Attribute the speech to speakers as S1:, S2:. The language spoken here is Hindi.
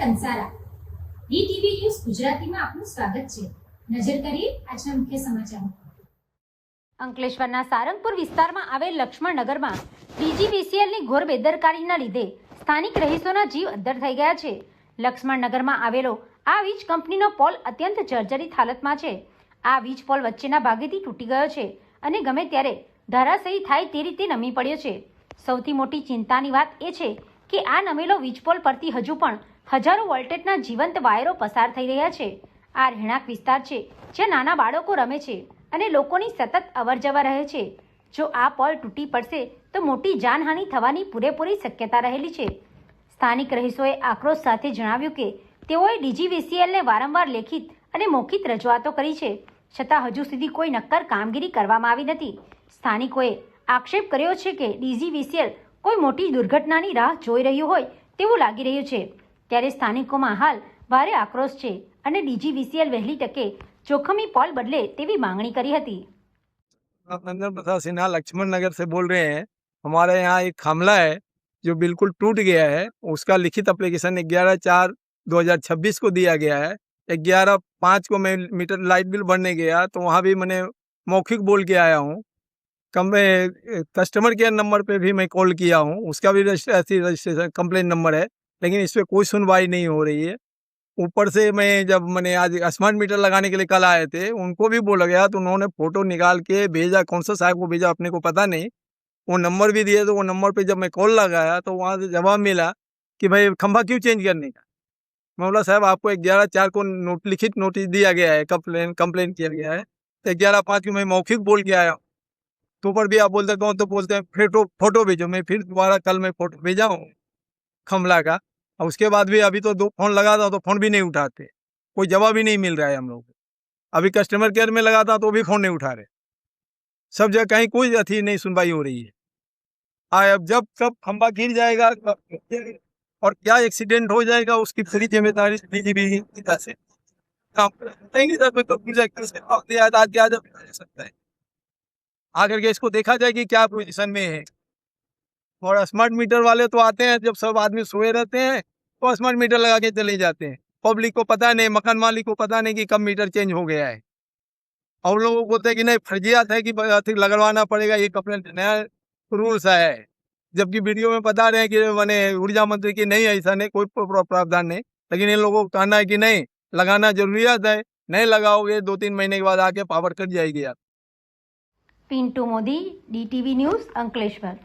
S1: કંસારા ડીટીવી ન્યૂઝ ગુજરાતીમાં આપનું સ્વાગત છે। નજર કરીએ આજના મુખ્ય સમાચારો।
S2: અંકલેશ્વરના સારંગપુર વિસ્તારમાં આવેલ લક્ષ્મણનગરમાં ડીજીવીસીએલની ઘોર બેદરકારીના લીધે સ્થાનિક રહીશોના જીવ અદ્ધર થઈ ગયા છે। લક્ષ્મણનગરમાં આવેલો આ વીજ કંપનીનો પોલ અત્યંત જર્જરિત હાલતમાં છે। આ વીજ પોલ વચ્ચેના ભાગેથી તૂટી ગયો છે અને ગમે ત્યારે ધરાશયી થાય તે રીતે નમી પડ્યો છે। સૌથી મોટી ચિંતાની વાત એ છે કે આ નમેલો વીજ પોલ પરથી હજુ પણ હજારો વોલ્ટેજના જીવંત વાયરો પસાર થઈ રહ્યા છે। આ રહેણાંક વિસ્તાર છે જ્યાં નાના બાળકો રમે છે અને લોકોની સતત અવરજવર રહે છે। જો આ પોલ તૂટી પડશે તો મોટી જાનહાનિ થવાની પૂરેપૂરી શક્યતા રહેલી છે। સ્થાનિક રહીશોએ આક્રોશ સાથે જણાવ્યું કે તેઓએ ડીજીવીસીએલને વારંવાર લેખિત અને મૌખિક રજૂઆતો કરી છે, છતાં હજુ સુધી કોઈ નક્કર કામગીરી કરવામાં આવી નથી। સ્થાનિકોએ આક્ષેપ કર્યો છે કે ડીજીવીસીએલ કોઈ મોટી દુર્ઘટનાની રાહ જોઈ રહ્યું હોય તેવું લાગી રહ્યું છે। ત્યારે સ્થાનિકોમાં હાલ ભારે આક્રોશ છે અને ડીજીવીસીએલ વહેલી તકે जोखमी पोल बदले तेवी मांगनी करी हती।
S3: नरेंद्र प्रसाद सिन्हा लक्ष्मण नगर से बोल रहे हैं। हमारे यहाँ एक खामला है जो बिल्कुल टूट गया है। उसका लिखित एप्लीकेशन 11/4/2026 को दिया गया है। 11/5 को मैं मीटर लाइट बिल भरने गया तो वहाँ भी मैंने मौखिक बोल के आया हूँ। कस्टमर केयर नंबर पे भी मैं कॉल किया हूँ, उसका भी रजिस्ट्रेशन कंप्लेन नंबर है, लेकिन इस पर कोई सुनवाई नहीं हो रही है। ऊपर से मैं जब मैंने आज स्मार्ट मीटर लगाने के लिए कल आए थे, उनको भी बोला गया तो उन्होंने फोटो निकाल के भेजा, कौन सा साहब को भेजा अपने को पता नहीं, वो नंबर भी दिए। तो वो नंबर पे जब मैं कॉल लगाया तो वहाँ से जवाब मिला कि भाई खंभा क्यों चेंज करने का। मैं बोला साहब आपको 11/4 को लिखित नोटिस दिया गया है, कंप्लेन किया गया है, तो 11/5 को मैं मौखिक बोल के आया हूँ। तो पर भी आप बोलते कौन, तो बोलते हैं फिर फोटो भेजो। मैं फिर दोबारा कल मैं फोटो भेजा हूँ खमला का। और उसके बाद भी अभी तो 2 फोन लगाता हूँ तो फोन भी नहीं उठाते, कोई जवाब ही नहीं मिल रहा है हम लोग। अभी कस्टमर केयर में लगाता तो भी फोन नहीं उठा रहे। सब जगह कहीं कोई अथी नहीं सुनवाई हो रही है। अब जब कब खंभा गिर जाएगा और क्या एक्सीडेंट हो जाएगा उसकी पूरी जिम्मेदारी से आकर के इसको देखा जाए कि क्या पोजीशन में है। और स्मार्ट मीटर वाले तो आते हैं जब सब आदमी सोए रहते हैं तो स्मार्ट मीटर लगा के चले जाते हैं। पब्लिक को पता नहीं, मकान मालिक को पता नहीं कि कब मीटर चेंज हो गया है। और लोगों को बोलते हैं कि नहीं फर्जियात है कि लगवाना पड़ेगा, ये कंप्लेंट नया रूल्स है। जबकि वीडियो में बता रहे हैं कि मैंने ऊर्जा मंत्री की नहीं, ऐसा नहीं, कोई प्रावधान नहीं, लेकिन इन लोगों को कहना है कि नहीं लगाना जरूरियत है, नहीं लगाओगे 2-3 महीने के बाद आके पावर कट जाएगी। यार
S2: पिंटू मोदी, DTV न्यूज़, अंकलेश्वर।